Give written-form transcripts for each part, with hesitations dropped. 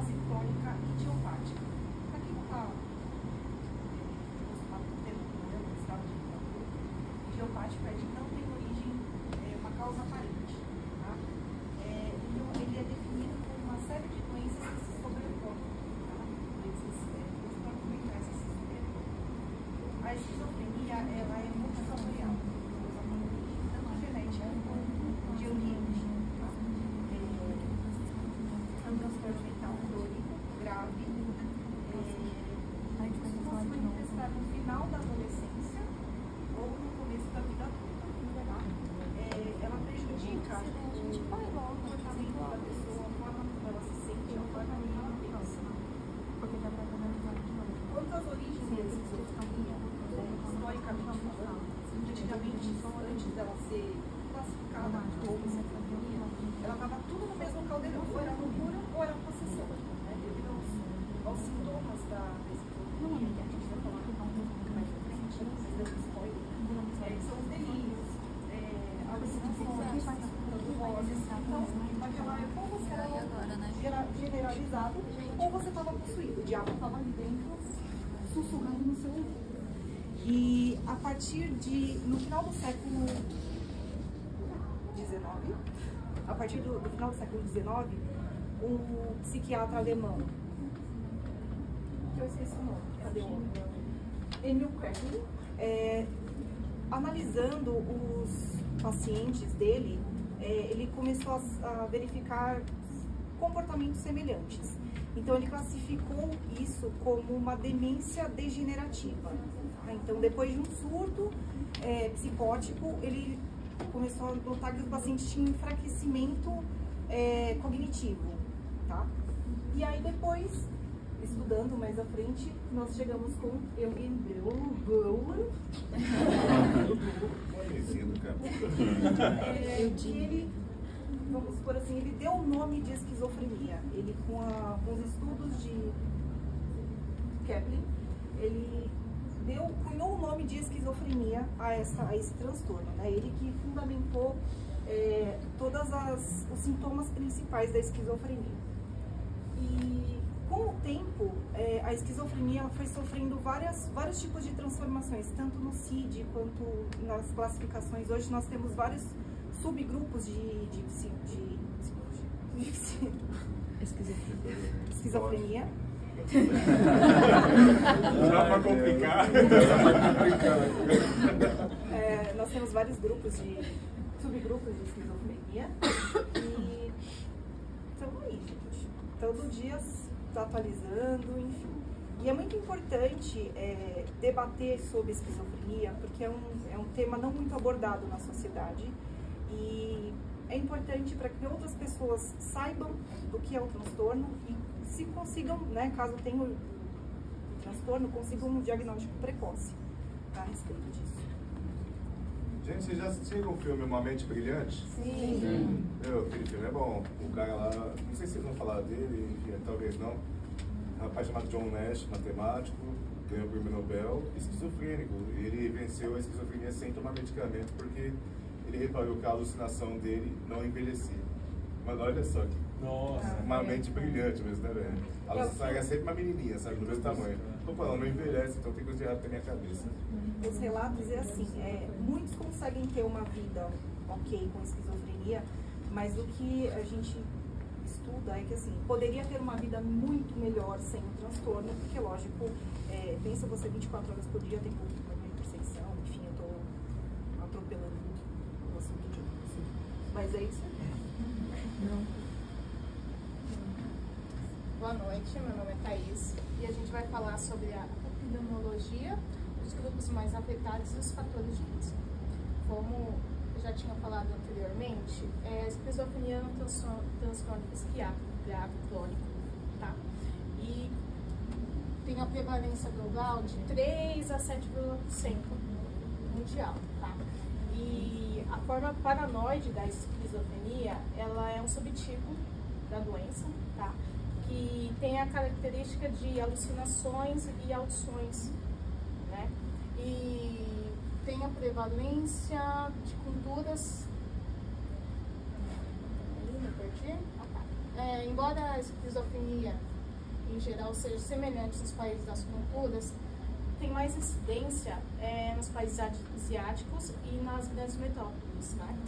fase crônica idiopática. Para quem não está tendo um estado de literatura, idiopático é de não tem origem, uma causa aparente. Tá? Então, ele é definido por uma série de doenças que se sobrepõem. Tá? Doenças mentais que se sobrepõem. A esquizofrenia, ela é multifatorial. Ela tem origem tanto genética quanto de ambiente. Tá? É um transtorno mental crônico, grave, costuma se manifestar no final da adolescência ou no começo da vida adulta. Tá? Ela prejudica o comportamento da pessoa, a forma como ela se sente, a forma como ela pensa. Quanto às origens da esquizofrenia, historicamente falando, antigamente, antes dela ser classificada como esquizofrenia, ela estava tudo no mesmo caldeirão, ou era loucura ou era possessão, né? Devido aos sintomas da esquizofrenia, que a gente vai falar mais pra frente, mas dando spoiler, que são os delírios, alucinações, vozes. Então, naquela época, ou você era generalizado, ou você estava possuído, o diabo estava ali dentro, sussurrando no seu ouvido. E a partir de, no final do século XIX, a partir do final do século XIX, um psiquiatra alemão, que eu esqueci o nome, cadê o nome? Emil Kraepelin, analisando os pacientes dele, ele começou a verificar comportamentos semelhantes. Então ele classificou isso como uma demência degenerativa. Então, depois de um surto psicótico, ele começou a notar que os pacientes tinham enfraquecimento cognitivo, tá? E aí depois, estudando mais à frente, nós chegamos com Eugen Bleuler. Conhecido, cara. Que ele, vamos supor assim, ele deu o nome de esquizofrenia. Ele, com os estudos de Kraepelin, ele cunhou o nome de esquizofrenia a esse transtorno, né? Ele que fundamentou todos os sintomas principais da esquizofrenia. E com o tempo, a esquizofrenia foi sofrendo vários tipos de transformações, tanto no CID quanto nas classificações. Hoje nós temos vários subgrupos de esquizofrenia. Dá pra complicar. Nós temos vários subgrupos de esquizofrenia e estamos aí, gente. Todo dia está atualizando, enfim. E é muito importante debater sobre esquizofrenia, porque é um tema não muito abordado na sociedade. E é importante para que outras pessoas saibam do que é o transtorno e se consigam, né, caso tenham o transtorno, consigam um diagnóstico precoce a respeito disso. Gente, vocês já assistiram o filme Uma Mente Brilhante? Sim. Aquele filme é bom. O cara lá, não sei se vocês vão falar dele, enfim, talvez não. Um rapaz chamado John Nash, matemático, ganhou o prêmio Nobel, esquizofrênico. Ele venceu a esquizofrenia sem tomar medicamento porque ele reparou que a alucinação dele não envelhecia. Mas olha só que uma mente brilhante mesmo, né, velho? A alucinação é sempre uma menininha, sabe, do mesmo tamanho. Opa, ela não envelhece, então tem coisa de errado na minha cabeça. Os relatos é assim, muitos conseguem ter uma vida ok com esquizofrenia, mas o que a gente estuda é que assim, poderia ter uma vida muito melhor sem o transtorno, porque lógico, pensa você 24 horas por dia, tem problema de perseguição, enfim, eu tô atropelando o assunto de hoje. Mas é isso aí. Boa noite, meu nome é Thaís e a gente vai falar sobre a epidemiologia, os grupos mais afetados e os fatores de risco. Como eu já tinha falado anteriormente, a esquizofrenia é um transtorno psiquiátrico grave, crônico, tá? E tem a prevalência global de 3 a 7,5% mundial, tá? E a forma paranoide da esquizofrenia, ela é um subtipo da doença, tá? Que tem a característica de alucinações e audições, né? E tem a prevalência de condutas... me perdi? Embora embora a esquizofrenia em geral seja semelhante nos países das culturas, tem mais incidência nos países asiáticos e nas grandes metrópoles, né?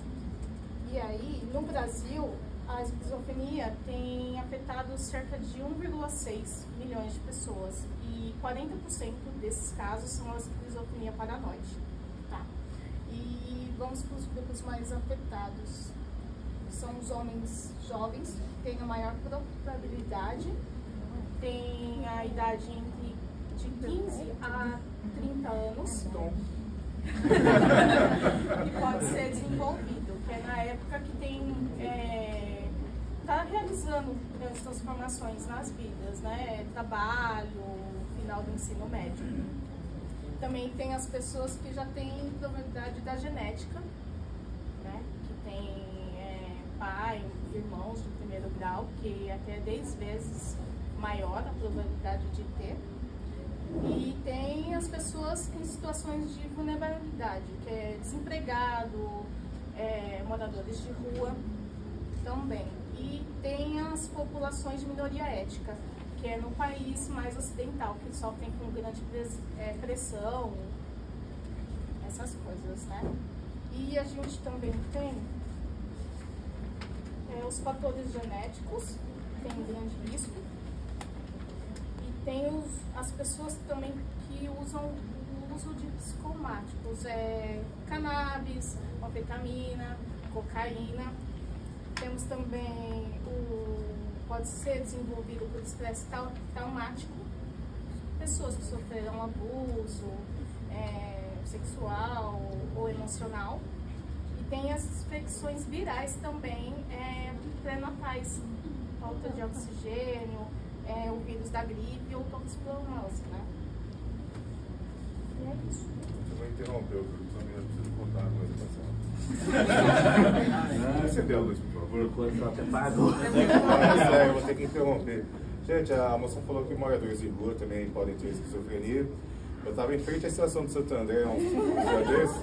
E aí, no Brasil, a esquizofrenia tem afetado cerca de 1,6 milhões de pessoas e 40% desses casos são a esquizofrenia paranoide, tá? E vamos para os grupos mais afetados. São os homens jovens, que têm a maior probabilidade, tem a idade entre de 15 a 30 anos e pode ser desenvolvido, que é na época que tem está realizando grandes transformações nas vidas, né? Trabalho, final do ensino médio. Também tem as pessoas que já têm probabilidade da genética, né? Que tem pai, irmãos de primeiro grau, que é até 10 vezes maior a probabilidade de ter. E tem as pessoas em situações de vulnerabilidade, que é desempregado, moradores de rua também. E tem as populações de minoria étnica, que é no país mais ocidental, que sofrem com grande pressão, essas coisas, né? E a gente também tem os fatores genéticos, que tem grande risco. Tem as pessoas também que usam o uso de psicomáticos, cannabis, anfetamina, cocaína. Temos também pode ser desenvolvido por estresse traumático, pessoas que sofreram abuso sexual ou emocional. E tem as infecções virais também pré-natais, falta de oxigênio, o vírus da gripe ou toxoplasmose, né? E é isso. Eu vou interromper, eu preciso contar uma coisa. Acendeu a luz, por favor. Enquanto até pagou. Eu vou ter que interromper. Gente, a moça falou que moradores de rua também podem ter esquizofrenia. Eu estava em frente à estação de Santo André um dia desse.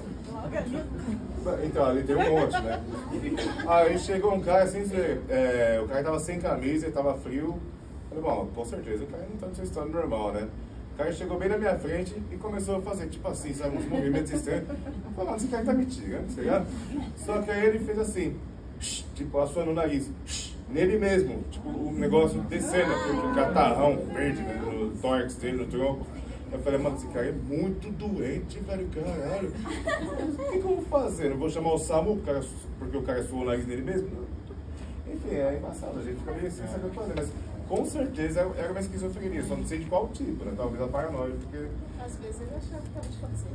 Então, ali tem um monte, né? Aí chegou um cara assim, o cara tava sem camisa e tava frio. Falei, bom, com certeza o cara não tá no seu estado normal, né? O cara chegou bem na minha frente e começou a fazer, tipo assim, sabe, uns movimentos estranhos. Eu falei, mano, esse cara tá me tirando, tá ligado? Só que aí ele fez assim, tipo, assoando o nariz, nele mesmo, tipo, o negócio descendo, aquele catarrão verde, né, no tórax dele, no tronco. Eu falei, mano, esse cara é muito doente, velho, caralho. O que eu vou fazer? Não vou chamar o SAMU porque o cara suou o nariz nele mesmo? Enfim, é embaçado, a gente fica meio assim, sabe o que fazer, mas com certeza era uma esquizofrenia, só não sei de qual tipo, né? Talvez a paranoia, porque... Às vezes ele achava que estava de fazer.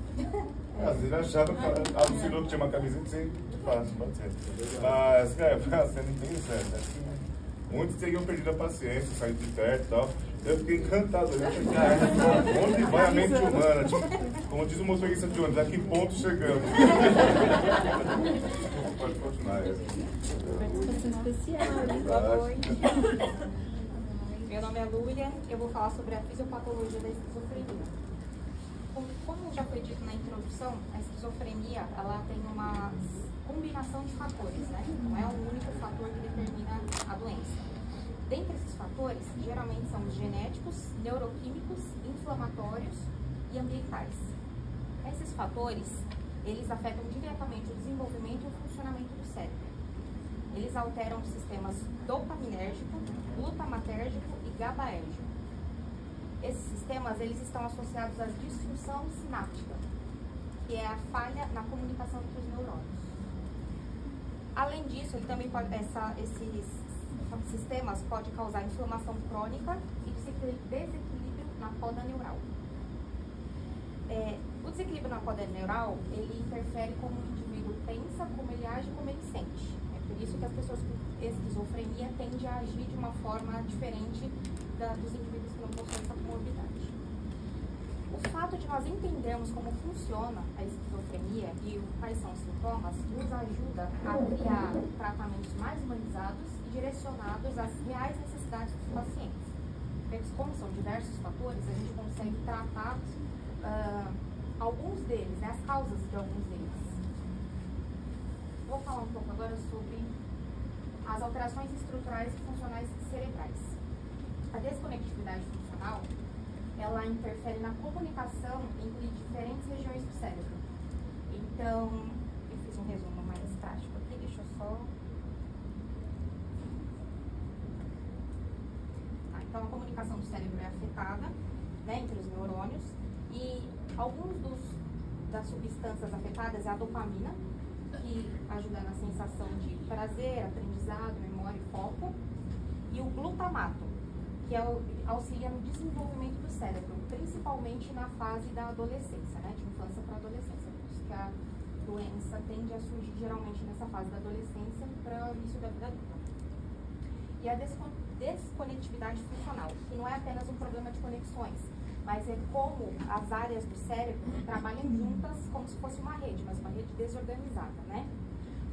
Às vezes ele achava que alucinou que tinha uma camiseta e sei, fácil, pode ser. Mas, cara, foi uma cena interessante, né? Muitos teriam perdido a paciência, saído de perto e tal. Eu fiquei encantado, eu falei, cara, onde vai a mente humana? Tipo, como diz o motorista de ônibus, a que ponto chegamos? Pode continuar. Participação especial, boa noite. Meu nome é Lúlia, eu vou falar sobre a fisiopatologia da esquizofrenia. Como já foi dito na introdução, a esquizofrenia ela tem uma combinação de fatores, né? Não é um único fator que determina a doença. Dentre esses fatores, geralmente são os genéticos, neuroquímicos, inflamatórios e ambientais. Esses fatores, eles afetam diretamente o desenvolvimento e o funcionamento do cérebro. Eles alteram os sistemas dopaminérgico, glutamatérgico e GABAérgico. Esses sistemas, eles estão associados à disfunção sináptica, que é a falha na comunicação entre os neurônios. Além disso, ele também pode, esses sistemas podem causar inflamação crônica e desequilíbrio na poda neural. O desequilíbrio na poda neural, ele interfere como o indivíduo pensa, como ele age, como ele sente. É por isso que as pessoas com esquizofrenia tendem a agir de uma forma diferente dos indivíduos que não possuem essa comorbidade. O fato de nós entendermos como funciona a esquizofrenia e quais são os sintomas nos ajuda a criar tratamentos mais humanizados e direcionados às reais necessidades dos pacientes. Como são diversos fatores, a gente consegue tratar alguns deles, né, as causas de alguns deles. Vou falar um pouco agora sobre a as alterações estruturais e funcionais cerebrais. A desconectividade funcional, ela interfere na comunicação entre diferentes regiões do cérebro. Então, eu fiz um resumo mais prático aqui, deixa eu só... Então, a comunicação do cérebro é afetada, né, entre os neurônios, e alguns das substâncias afetadas é a dopamina, que ajuda na sensação de prazer, aprendizado, memória e foco, e o glutamato, que auxilia no desenvolvimento do cérebro, principalmente na fase da adolescência, né, de infância para adolescência, por isso que a doença tende a surgir geralmente nessa fase da adolescência para o início da vida adulta. E a desconectividade funcional, que não é apenas um problema de conexões, mas é como as áreas do cérebro trabalham juntas como se fosse uma rede, mas uma rede desorganizada, né?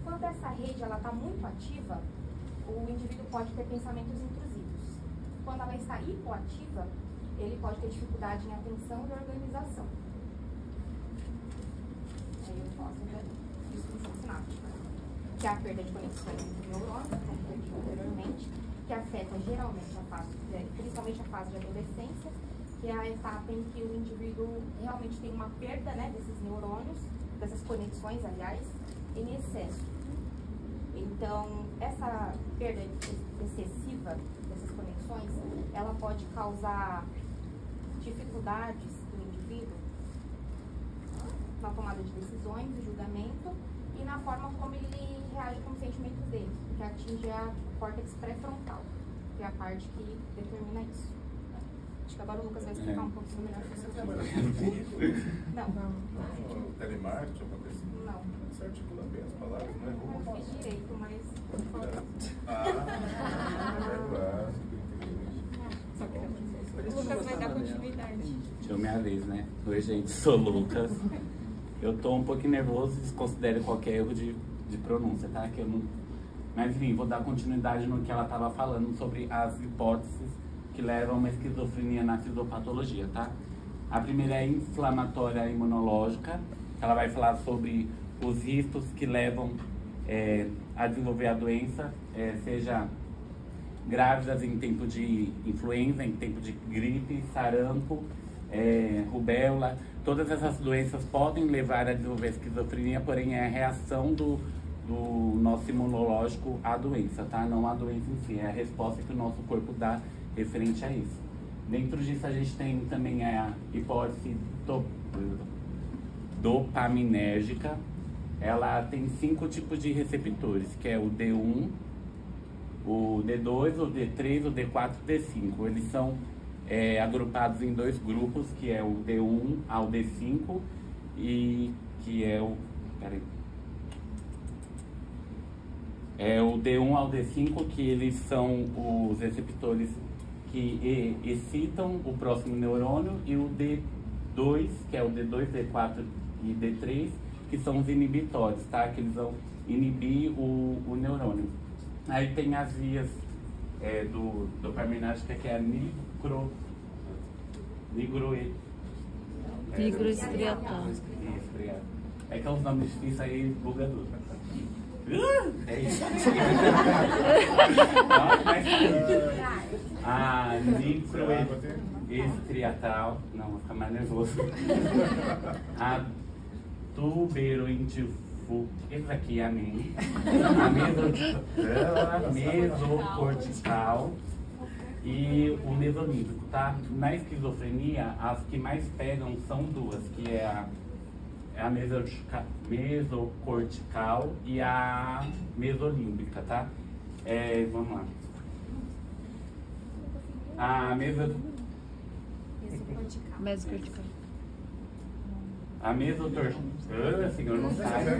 Quando essa rede está muito ativa, o indivíduo pode ter pensamentos intrusivos. Quando ela está hipoativa, ele pode ter dificuldade em atenção e organização. Aí eu posso ver disfunção sináptica, que é a perda de conexões entre neurônios, como eu disse anteriormente, que afeta geralmente a fase, principalmente a fase de adolescência, que é a etapa em que o indivíduo realmente tem uma perda, né, desses neurônios, dessas conexões, aliás, em excesso. Então, essa perda excessiva dessas conexões, ela pode causar dificuldades do indivíduo na tomada de decisões, no julgamento e na forma como ele reage com os sentimentos dele, que atinge a córtex pré-frontal, que é a parte que determina isso. Acho que agora o Lucas vai explicar um pouco sobre melhor sobre Não. O telemarketing, alguma coisa assim? Não. Você articula bem as palavras, não é? Eu fiz direito, mas... O Lucas vai dar continuidade. Deixa eu minha vez, né? Oi, gente, sou o Lucas. Eu tô um pouquinho nervoso, desconsidere qualquer erro de pronúncia, tá? Que eu não... Mas enfim, vou dar continuidade no que ela estava falando sobre as hipóteses que levam a uma esquizofrenia na fisiopatologia, tá? A primeira é inflamatória imunológica, que ela vai falar sobre os riscos que levam a desenvolver a doença, seja grávidas em tempo de influenza, em tempo de gripe, sarampo, rubéola. Todas essas doenças podem levar a desenvolver esquizofrenia, porém é a reação do nosso imunológico à doença, tá? Não a doença em si, é a resposta que o nosso corpo dá referente a isso. Dentro disso a gente tem também a hipótese dopaminérgica. Ela tem 5 tipos de receptores, que é o D1, o D2, o D3, o D4 e o D5. Eles são agrupados em 2 grupos, que é o D1 ao D5 e que é o... Peraí. É o D1 ao D5, que eles são os receptores que excitam o próximo neurônio, e o D2, que é o D2, D4 e D3, que são os inibitórios, tá? Que eles vão inibir o neurônio. Aí tem as vias do dopaminérgica, que é a nigroestriatal. É que é os nomes difíceis aí, bugador. É isso. A nigroestriatal. Não, vou ficar mais nervoso. A tuberointifu. Esse aqui é a mim. A mesocortical e o mesonímbico, tá? Na esquizofrenia, as que mais pegam são 2, que é a mesocortical e a mesolímbica, tá? Vamos lá. A mesocortical. A mesocortical. Senhor, não sabe.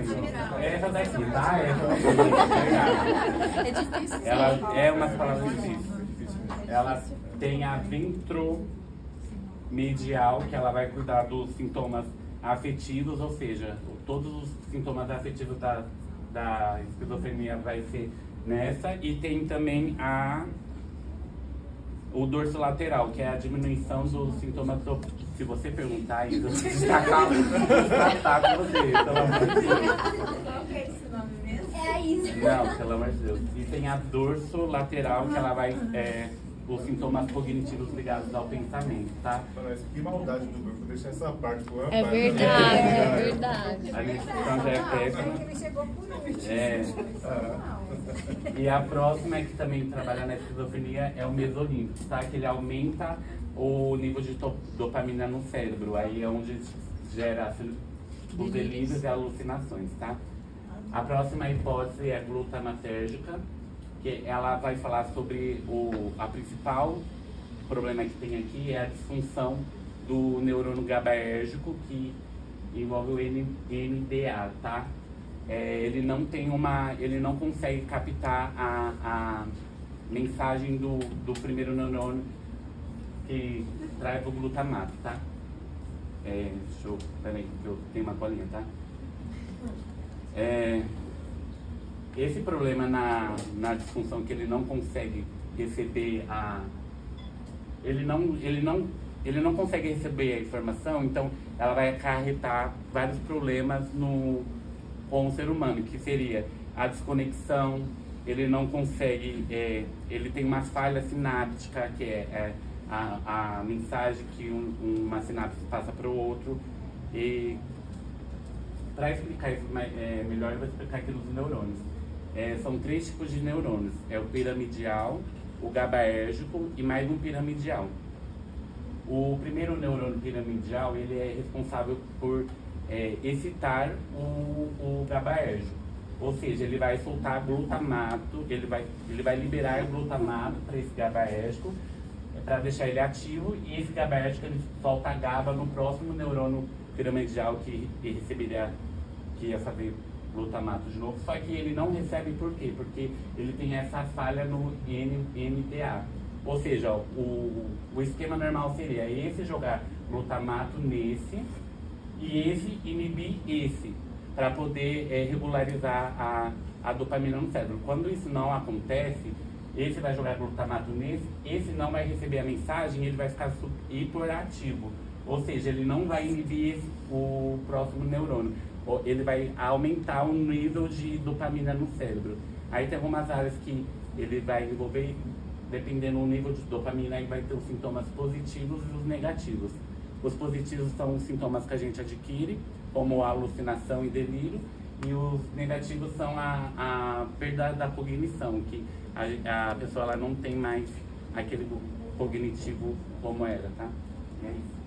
Essa daqui, tá? É difícil. Ela é umas palavras difíceis. Ela tem a ventromedial, que ela vai cuidar dos sintomas afetivos, ou seja, todos os sintomas afetivos da esquizofrenia vai ser nessa, e tem também o dorso lateral, que é a diminuição dos sintomas. Se você perguntar isso, tá com você, pelo amor de Deus. Qual que é esse nome mesmo? É isso. Não, pelo amor de Deus. E tem a dorsolateral, que ela vai... os sintomas cognitivos ligados ao pensamento, tá? Mas que maldade do grupo deixar essa parte pro É verdade, é verdade. A descrição já é péssima. Ele chegou por último. E a próxima é que também trabalha na esquizofrenia é o mesolímbico, tá? Que ele aumenta o nível de dopamina no cérebro. Aí é onde gera os delírios e alucinações, tá? A próxima hipótese é glutamatérgica, que ela vai falar sobre a principal problema que tem aqui é a disfunção do neurônio GABAérgico, que envolve o NMDA, tá? Ele não consegue captar a mensagem do primeiro neurônio que traz o glutamato, tá? Peraí, que eu tenho uma colinha, tá? Esse problema na disfunção que ele não consegue receber ele não consegue receber a informação, então ela vai acarretar vários problemas com o ser humano, que seria a desconexão, ele não consegue, ele tem uma falha sináptica, que é a mensagem que uma sinapse passa para o outro. E para explicar isso melhor, eu vou explicar aqui nos neurônios. São 3 tipos de neurônios, o piramidal, o GABAérgico e mais um piramidal. O primeiro neurônio piramidal, ele é responsável por excitar o GABAérgico, ou seja, ele vai soltar glutamato, ele vai liberar glutamato para esse GABAérgico, para deixar ele ativo, e esse GABAérgico ele solta GABA no próximo neurônio piramidal que ia fazer glutamato de novo, só que ele não recebe por quê? Porque ele tem essa falha no NMDA. Ou seja, o esquema normal seria esse jogar glutamato nesse e esse inibir esse, para poder regularizar a dopamina no cérebro. Quando isso não acontece, esse vai jogar glutamato nesse, esse não vai receber a mensagem, ele vai ficar hiperativo. Ou seja, ele não vai inibir o próximo neurônio. Ele vai aumentar o nível de dopamina no cérebro. Aí tem algumas áreas que ele vai envolver, dependendo do nível de dopamina, aí vai ter os sintomas positivos e os negativos. Os positivos são os sintomas que a gente adquire, como a alucinação e delírio, e os negativos são a perda da cognição, que a pessoa ela não tem mais aquele cognitivo como era, tá? E é isso.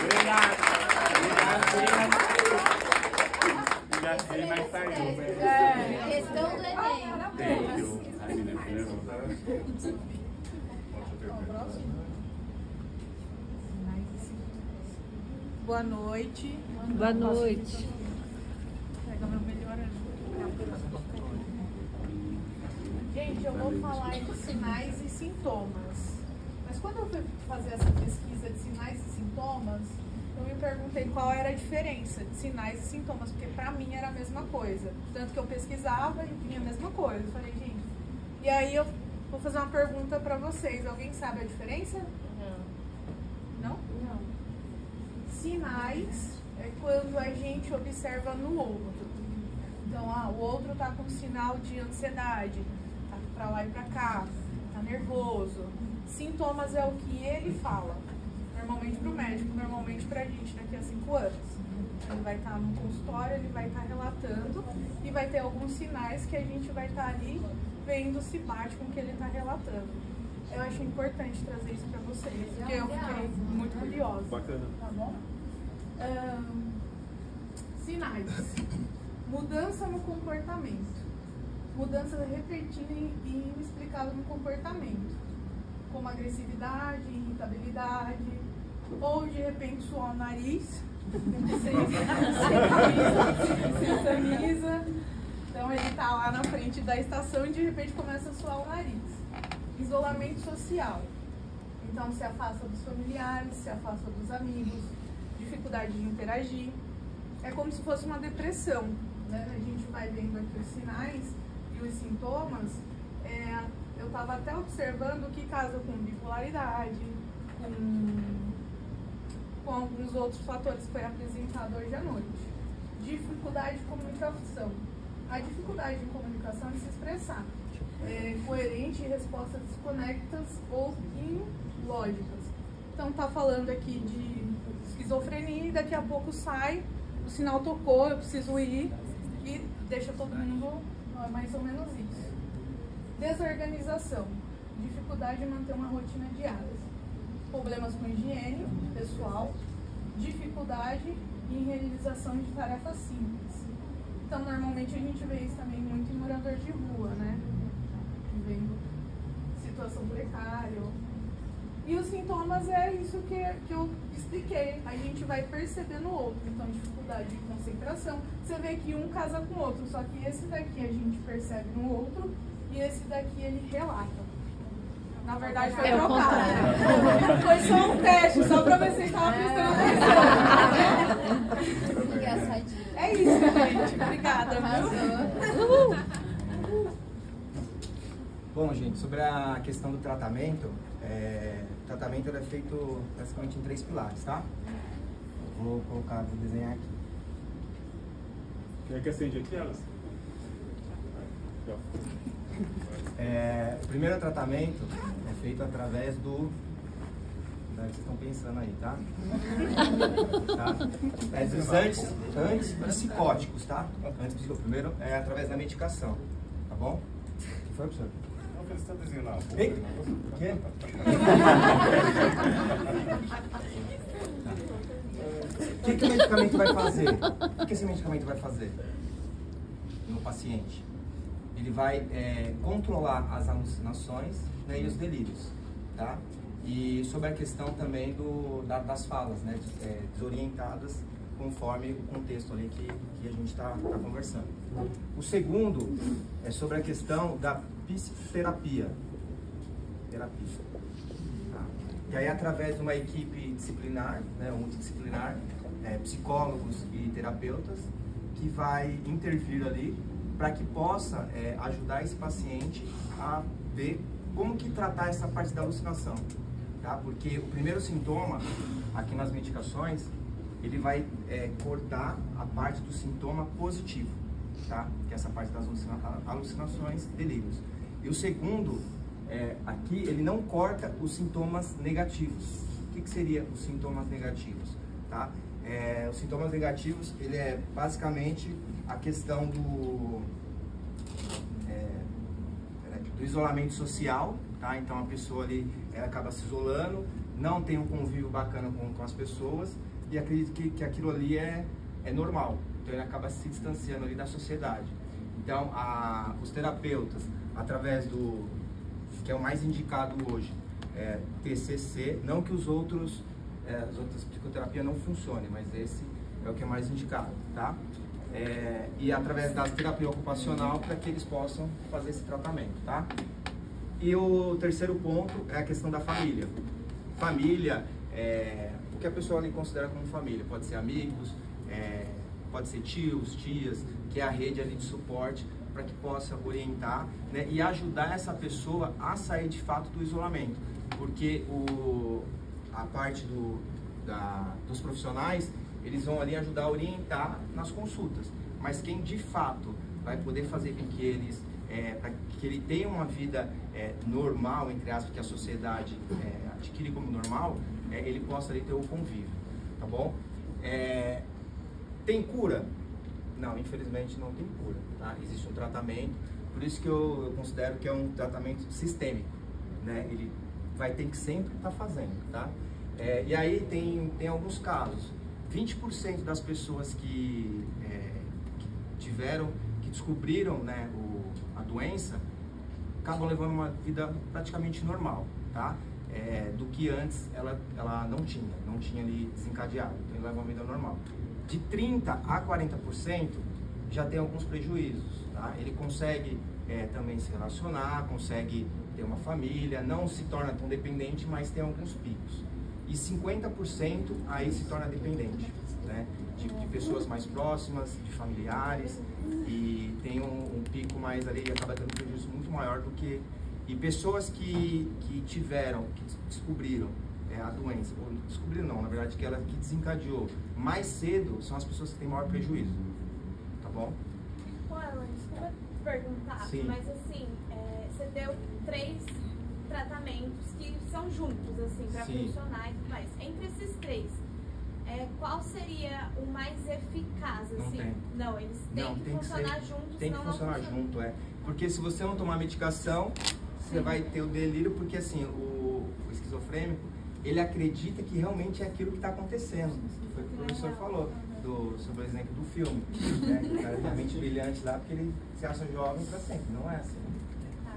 Obrigado. Engasguei, mas saiu. Questão do Enem. Ai, menina, que nervoso. Boa noite. Boa noite. Pega meu melhor Gente, eu vou falar de sinais e sintomas. Mas quando eu fui fazer essa pesquisa de sinais e sintomas, eu me perguntei qual era a diferença de sinais e sintomas, porque pra mim era a mesma coisa. Tanto que eu pesquisava e vinha a mesma coisa. Eu falei, gente... E aí eu vou fazer uma pergunta pra vocês. Alguém sabe a diferença? Não? Não. Sinais é quando a gente observa no outro. Então, o outro tá com sinal de ansiedade, tá pra lá e pra cá, tá nervoso. Sintomas é o que ele fala. Normalmente pro médico, normalmente pra gente daqui a 5 anos. Ele vai estar no consultório, ele vai estar relatando e vai ter alguns sinais que a gente vai estar ali vendo se bate com o que ele está relatando. Eu acho importante trazer isso para vocês, porque eu fiquei muito curiosa. Bacana. Tá bom? Sinais. Mudança no comportamento. Mudança repentina e inexplicável no comportamento. Como agressividade, irritabilidade, ou de repente suar o nariz, sem camisa. Então ele tá lá na frente da estação e de repente começa a suar o nariz. Isolamento social. Então se afasta dos familiares, se afasta dos amigos, dificuldade de interagir. É como se fosse uma depressão, né? A gente vai vendo aqui os sinais e os sintomas. Eu estava até observando que casa com bipolaridade, com alguns outros fatores que foi apresentado hoje à noite. Dificuldade de comunicação. A dificuldade de comunicação é se expressar. Coerente em respostas desconectas ou ilógicas. Então tá falando aqui de esquizofrenia e daqui a pouco sai, o sinal tocou, eu preciso ir, e deixa todo mundo mais ou menos isso. Desorganização. Dificuldade de manter uma rotina diária. Problemas com higiene pessoal. Dificuldade em realização de tarefas simples. Então, normalmente a gente vê isso também muito em morador de rua, né? Vivendo situação precária. E os sintomas é isso que eu expliquei. A gente vai perceber no outro. Então, dificuldade de concentração. Você vê que um casa com o outro, só que esse daqui a gente percebe no outro e esse daqui ele relata. Na verdade, foi trocado. Foi só um teste, só pra ver se vocês estavam prestando atenção. É isso, gente. Obrigada. Bom, gente, sobre a questão do tratamento, o tratamento é feito basicamente em 3 pilares, tá? Vou desenhar aqui. Quer que acende aqui, Elas? O primeiro tratamento é feito através do... Vocês estão pensando aí, tá? É dos antipsicóticos, tá? O primeiro é através da medicação, tá bom? O que foi, professor? Não, que eles estão desenhando a boca. Ei! O quê? O que o medicamento vai fazer? O que esse medicamento vai fazer no paciente? Ele vai controlar as alucinações, né, e os delírios, tá? E sobre a questão também das falas, né, desorientadas conforme o contexto ali que a gente está conversando. O segundo é sobre a questão da psicoterapia. Tá? E aí, através de uma equipe disciplinar, né, multidisciplinar, psicólogos e terapeutas, que vai intervir ali para que possa ajudar esse paciente a ver como que tratar essa parte da alucinação, tá? Porque o primeiro sintoma aqui nas medicações, ele vai cortar a parte do sintoma positivo, tá? Que é essa parte das alucinações, delírios. E o segundo, aqui, ele não corta os sintomas negativos. O que seria os sintomas negativos, tá? Os sintomas negativos, ele é basicamente a questão do isolamento social, tá? Então a pessoa ali, ela acaba se isolando, não tem um convívio bacana com as pessoas e acredita que aquilo ali é normal. Então ele acaba se distanciando ali da sociedade. Então os terapeutas, através do que é o mais indicado hoje, TCC, não que as outras psicoterapias não funcionem, mas esse é o que é mais indicado, tá? E através da terapia ocupacional para que eles possam fazer esse tratamento, tá? E o terceiro ponto é a questão da família. Família, o que a pessoa ali considera como família, pode ser amigos, pode ser tios, tias, que é a rede ali de suporte para que possa orientar, né, e ajudar essa pessoa a sair de fato do isolamento, porque a parte dos profissionais, eles vão ali ajudar a orientar nas consultas, mas quem de fato vai poder fazer com que eles, para que ele tenha uma vida normal, entre aspas, que a sociedade adquire como normal, ele possa ali ter o convívio, tá bom? Tem cura? Não, infelizmente não tem cura, tá? Existe um tratamento, por isso que eu considero que é um tratamento sistêmico, né? Ele vai ter que sempre estar fazendo, tá? E aí tem alguns casos, 20% das pessoas que descobriram, né, a doença, acabam levando uma vida praticamente normal, tá? Do que antes ela não tinha ali desencadeado, então ele leva uma vida normal. De 30% a 40% já tem alguns prejuízos, tá? Ele consegue também se relacionar, consegue ter uma família, não se torna tão dependente, mas tem alguns picos. E 50% aí se torna dependente, né? De pessoas mais próximas, de familiares, e tem um pico mais ali, acaba tendo um prejuízo muito maior do que... E pessoas que descobriram a doença, ou descobriram não, na verdade, que desencadeou mais cedo, são as pessoas que têm maior prejuízo. tá bom? Ô, Alan, desculpa perguntar, Sim. mas assim, você deu 3 tratamentos que são juntos, assim, para Sim. funcionar e tudo mais. Entre esses 3, qual seria o mais eficaz, Não assim? tem. Não, eles têm Não, que tem que funcionar ser- juntos, Tem que senão não funcionar funciona. junto, Porque se você não tomar medicação, você vai ter o delírio, porque assim, o esquizofrênico, ele acredita que realmente é aquilo que está acontecendo. Foi o que o professor falou, sobre o exemplo do filme. Né? O cara tem a mente brilhante lá porque ele se acha jovem para sempre. Não é assim.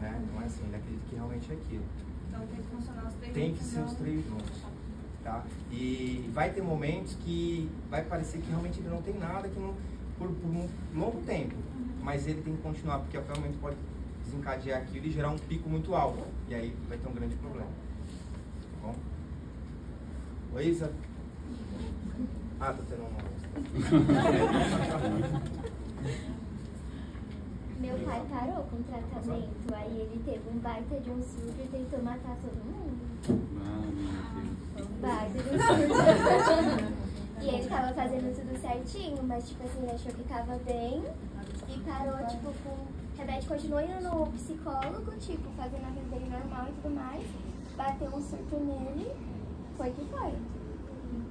Né? Não é assim, ele acredita que realmente é aquilo. Então tem que funcionar os 3 Tem juntos. que ser os senão- 3 juntos. Tá? E vai ter momentos que vai parecer que realmente ele não tem nada, que não, por um longo tempo, mas ele tem que continuar, porque a qualquer momento pode desencadear aquilo e gerar um pico muito alto, e aí vai ter um grande problema. Tá bom? Oi, Isa? Ah, tá tendo Meu pai parou com o tratamento, aí ele teve um baita de um surto e tentou matar todo mundo. Baita de um surto. E ele tava fazendo tudo certinho, mas tipo assim, ele achou que tava bem e parou, tipo, com... O Rebete continuou indo no psicólogo, tipo, fazendo a vida dele normal e tudo mais. Bateu um surto nele, foi que foi.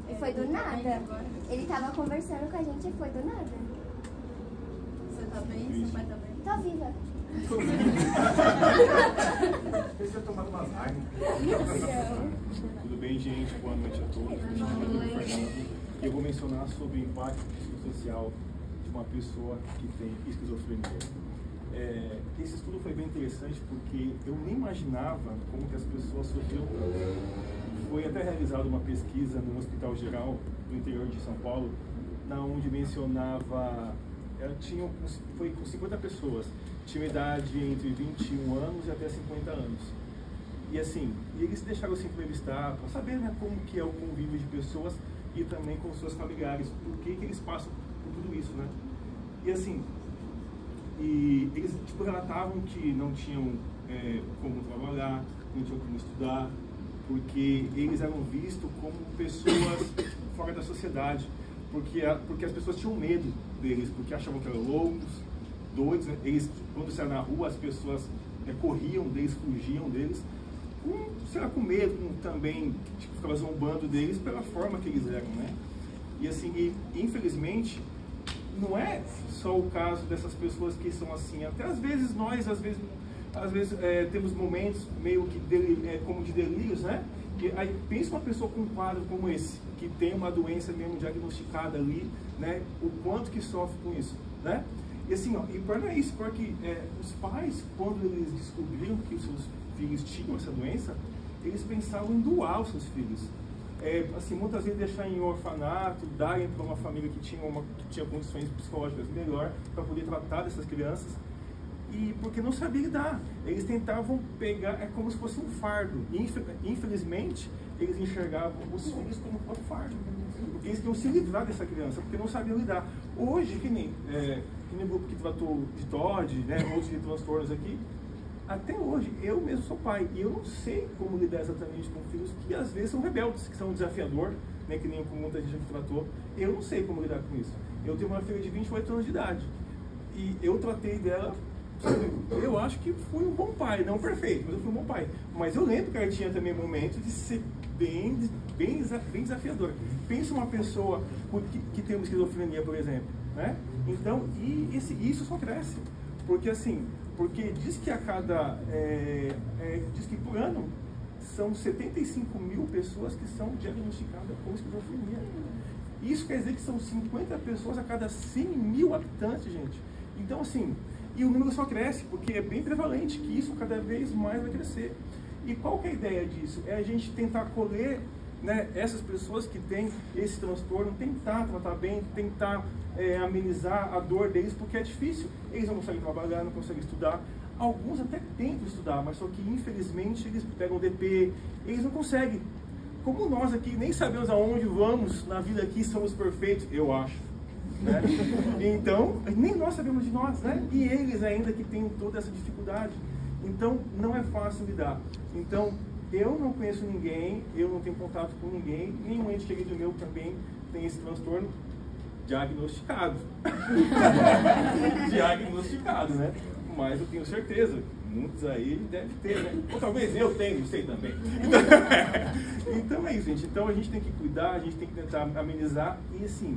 E foi do nada. Ele tava conversando com a gente e foi do nada. Você tá bem? Seu pai tá bem? Tô viva. Eles já tomaram umas águas. Tudo bem, gente? Boa noite a todos. Eu sou o Fernando e eu vou mencionar sobre o impacto psicossocial de uma pessoa que tem esquizofrenia. Esse estudo foi bem interessante porque eu nem imaginava como que as pessoas sofriam. Foi até realizada uma pesquisa no Hospital Geral no interior de São Paulo, na onde mencionava, foi com 50 pessoas, tinham idade entre 21 anos e até 50 anos. E assim, eles deixaram se entrevistar para saber, né, como que é o convívio de pessoas e também com seus familiares, por que eles passam por tudo isso, né? E assim, eles tipo, relatavam que não tinham como trabalhar, não tinham como estudar, porque eles eram vistos como pessoas fora da sociedade, porque as pessoas tinham medo deles, porque achavam que eram loucos, doidos, né? Eles, quando saíam na rua, as pessoas corriam deles, fugiam deles, com medo, também tipo, ficava zombando deles pela forma que eles eram, né? E assim, infelizmente, não é só o caso dessas pessoas que são assim, até às vezes nós, temos momentos meio que como de delírios, né? E aí pensa uma pessoa com um quadro como esse, que tem uma doença mesmo diagnosticada ali, né? O quanto que sofre com isso, né? E assim, ó, e não é isso, porque os pais, quando eles descobriram que os seus filhos tinham essa doença, eles pensavam em doar os seus filhos. Assim, muitas vezes deixar em orfanato, darem para uma família que tinha condições psicológicas melhor para poder tratar dessas crianças, e porque não sabia lidar. Eles tentavam pegar, como se fosse um fardo. Infelizmente, eles enxergavam os filhos como um fardo, porque eles queriam se livrar dessa criança, porque não sabiam lidar. Hoje, que nem o grupo que tratou de TOD, né, outros de transtornos aqui, até hoje, eu mesmo sou pai, e eu não sei como lidar exatamente com filhos que às vezes são rebeldes, que são desafiador, né, que nem muita gente tratou. Eu não sei como lidar com isso. Eu tenho uma filha de 28 anos de idade, e eu tratei dela, eu acho que fui um bom pai, não perfeito, mas eu fui um bom pai. Mas eu lembro que ela tinha também momentos de ser bem desafiador. Pensa uma pessoa que tem uma esquizofrenia, por exemplo, né? Então, isso só cresce, porque assim, diz que diz que por ano são 75 mil pessoas que são diagnosticadas com esquizofrenia. Isso quer dizer que são 50 pessoas a cada 100 mil habitantes, gente. Então, assim, e o número só cresce, porque é bem prevalente que isso cada vez mais vai crescer. E qual que é a ideia disso? É a gente tentar acolher, né, essas pessoas que têm esse transtorno, tentar tratar bem, tentar amenizar a dor deles, porque é difícil. Eles não conseguem trabalhar, não conseguem estudar. Alguns até tentam estudar, mas só que infelizmente eles pegam DP, eles não conseguem. Como nós aqui nem sabemos aonde vamos na vida aqui, somos perfeitos, eu acho, né? Então, nem nós sabemos de nós, né? E eles ainda que têm toda essa dificuldade. Então, não é fácil lidar. Então, eu não conheço ninguém, eu não tenho contato com ninguém, nenhum ente querido meu também tem esse transtorno. diagnosticado. Diagnosticado, né? Mas eu tenho certeza, muitos aí devem ter, né? Ou talvez eu tenha, não sei também. Então é isso, gente. Então a gente tem que cuidar, a gente tem que tentar amenizar. E assim,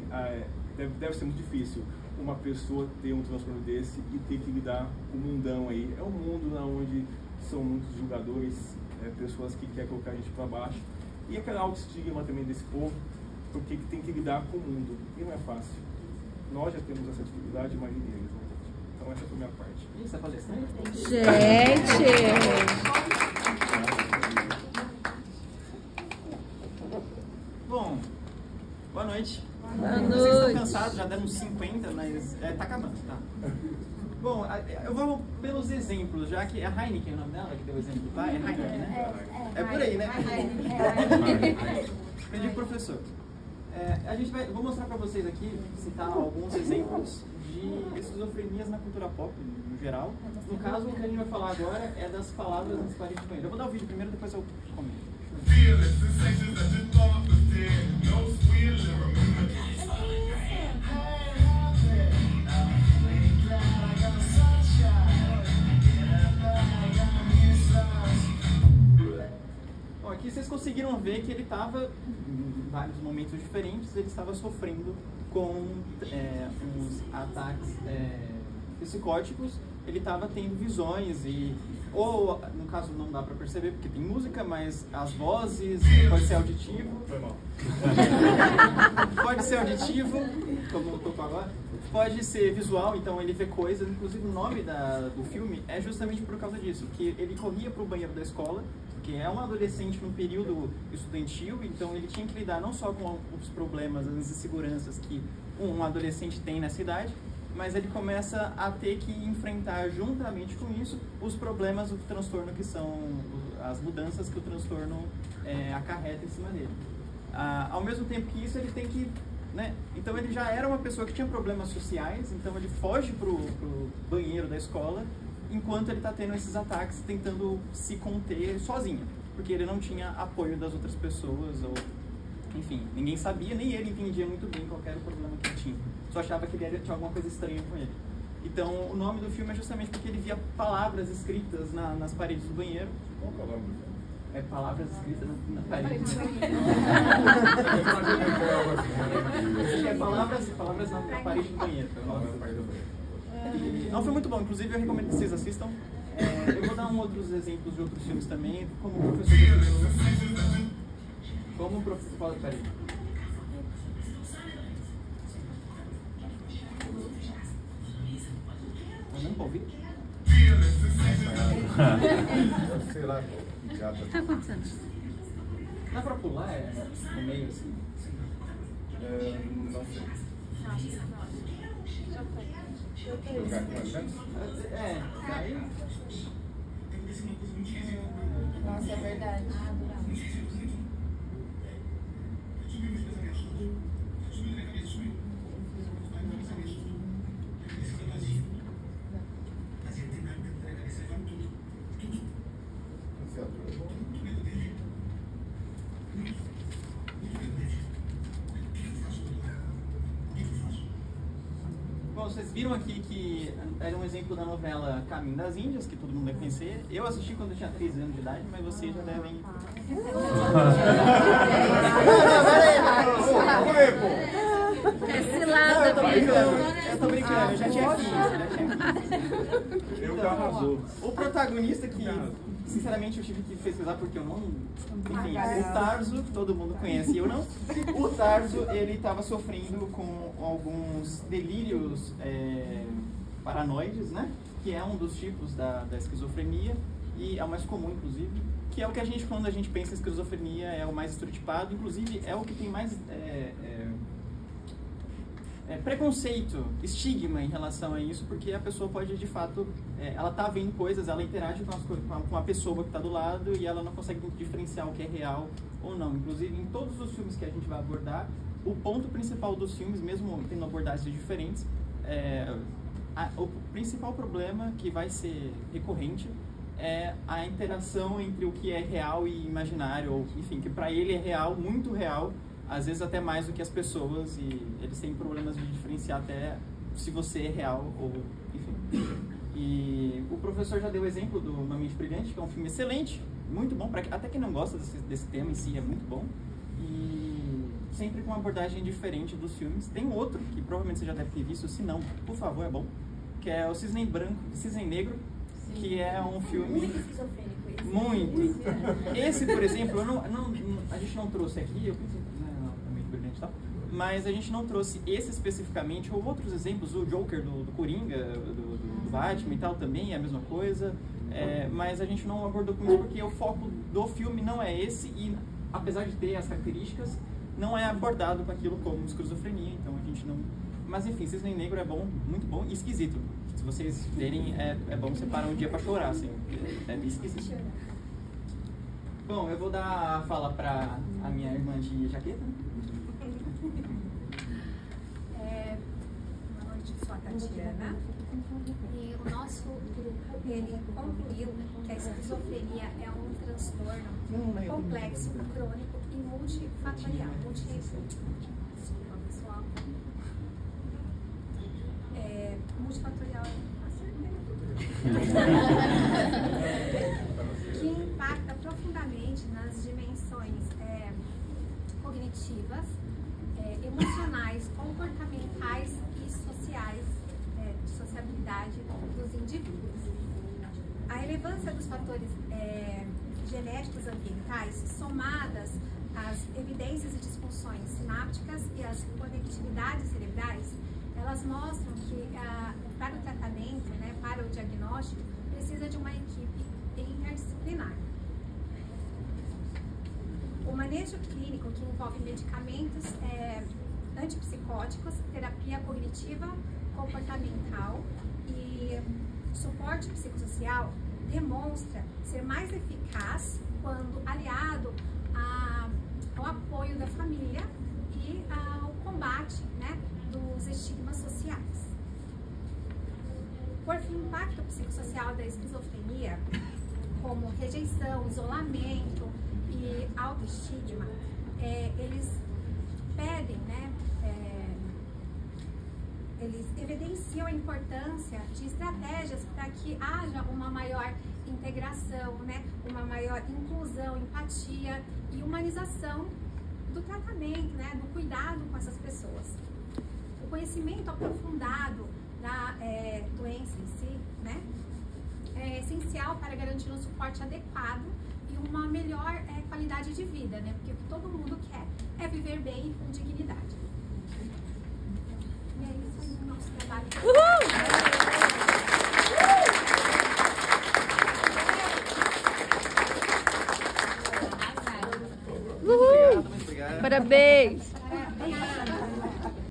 deve ser muito difícil uma pessoa ter um transtorno desse e ter que lidar com o mundão aí. É um mundo onde são muitos julgadores, pessoas que querem colocar a gente para baixo. E aquela autoestigma também desse povo, porque tem que lidar com o mundo. E não é fácil. Nós já temos essa dificuldade, imagine eles, né? Então essa foi a minha parte. Isso é palestrante? Gente! Bom, boa noite. Boa Vocês noite. estão cansados, já deram uns 50, mas tá acabando, tá? Bom, eu vou pelos exemplos, já que a Heineken é o nome dela, que deu o exemplo do pai, é Heineken, né? É por aí, né? Pedi pro professor. Vou mostrar pra vocês aqui, citar alguns exemplos de esquizofrenias na cultura pop, no geral. No caso, o que a gente vai falar agora é das palavras nas paredes do banheiro. Eu vou dar o vídeo primeiro, depois eu comento. Bom, aqui vocês conseguiram ver que ele estava, em vários momentos diferentes, ele estava sofrendo com uns ataques psicóticos. Ele estava tendo visões ou no caso não dá para perceber porque tem música, mas as vozes, pode ser auditivo. Foi mal. Pode ser auditivo, como tocou agora. Pode ser visual, então ele vê coisas. Inclusive o nome do filme é justamente por causa disso, que ele corria para o banheiro da escola, porque é um adolescente no período estudantil, então ele tinha que lidar não só com os problemas, as inseguranças que um adolescente tem nessa idade, mas ele começa a ter que enfrentar juntamente com isso os problemas do transtorno, que são as mudanças que o transtorno acarreta em cima dele. Ao mesmo tempo que isso, ele tem que... né? Então ele já era uma pessoa que tinha problemas sociais, então ele foge pro banheiro da escola, enquanto ele está tendo esses ataques, tentando se conter sozinho, porque ele não tinha apoio das outras pessoas, ou enfim, ninguém sabia, nem ele entendia muito bem qual era o problema que ele tinha. Só achava que ele tinha alguma coisa estranha com ele. Então, o nome do filme é justamente porque ele via palavras escritas nas paredes do banheiro. Qual que é o nome do filme? É palavras escritas na parede. Palavras na parede do banheiro. Não, foi muito bom. Inclusive, eu recomendo que vocês assistam. Eu vou dar outros exemplos de outros filmes também, como o professor... Como o professor... Peraí. Não ouvi? Sei lá, O que tá acontecendo? Dá pra pular no meio assim? Não sei. Jogar aqui mais dentro? Daí... Nossa, é verdade. Bom, vocês viram aqui que era um exemplo da novela Caminho das Índias, que todo mundo deve conhecer. Eu assisti quando eu tinha 13 anos de idade, mas vocês já devem... É cilada, Eu tô brincando, eu já tinha 15. Eu já arrasou. O protagonista que, sinceramente, eu tive que pesquisar porque eu não... Enfim, o Tarso, todo mundo conhece e eu não. O Tarso, ele estava sofrendo com alguns delírios paranoides, né? Que é um dos tipos da esquizofrenia e é o mais comum, inclusive. Que é o que a gente, quando a gente pensa em esquizofrenia, é o mais estereotipado. Inclusive, é o que tem mais... preconceito, estigma em relação a isso, porque a pessoa pode, de fato, ela tá vendo coisas, ela interage com a pessoa que está do lado e ela não consegue diferenciar o que é real ou não. Inclusive, em todos os filmes que a gente vai abordar, o ponto principal dos filmes, mesmo tendo abordagens diferentes, o principal problema que vai ser recorrente é a interação entre o que é real e imaginário, ou, enfim, que para ele é real, muito real, às vezes até mais do que as pessoas, e eles têm problemas de diferenciar até se você é real ou enfim. E o professor já deu o exemplo do Uma Mente Brilhante, que é um filme excelente, muito bom, até quem não gosta desse tema em si é muito bom, e sempre com uma abordagem diferente dos filmes. Tem outro, que provavelmente você já deve ter visto, se não, por favor, é bom, que é o Cisne Negro, sim, que é um filme... Muito esquizofrênico esse. Muito! Esse, por exemplo, a gente não trouxe aqui, eu pensei, é muito brilhante e tal, mas a gente não trouxe esse especificamente, ou outros exemplos, o Joker do Coringa, do Batman e tal, também é a mesma coisa, mas a gente não abordou com isso porque o foco do filme não é esse, e apesar de ter as características, não é abordado com aquilo como esquizofrenia, então a gente não... Mas enfim, Cisne Negro é bom, muito bom e esquisito. Se vocês verem, é bom separar um dia pra chorar, assim, é bem esquisito. Bom, eu vou dar a fala pra a minha irmã de jaqueta. Boa noite, eu sou a Tatiana. E o nosso grupo, ele concluiu que a esquizofrenia é um transtorno complexo, crônico e multifatorial. Desculpa, pessoal. Multifatorial que impacta profundamente nas dimensões cognitivas, emocionais, comportamentais e sociais, de sociabilidade dos indivíduos. A relevância dos fatores genéticos ambientais, somadas às evidências de disfunções sinápticas e às conectividades cerebrais, elas mostram que para o tratamento, para o diagnóstico, precisa de uma equipe interdisciplinar. O manejo clínico, que envolve medicamentos antipsicóticos, terapia cognitiva comportamental e suporte psicossocial, demonstra ser mais eficaz quando aliado ao apoio da família e ao combate dos estigmas sociais. Por fim, o impacto psicossocial da esquizofrenia, como rejeição, isolamento e autoestigma, eles pedem, eles evidenciam a importância de estratégias para que haja uma maior integração, uma maior inclusão, empatia e humanização do tratamento, do cuidado com essas pessoas. O conhecimento aprofundado da doença em si, é essencial para garantir um suporte adequado e uma melhor qualidade de vida, porque o que todo mundo quer é viver bem e com dignidade. E é isso aí o nosso trabalho. Uhul! Parabéns!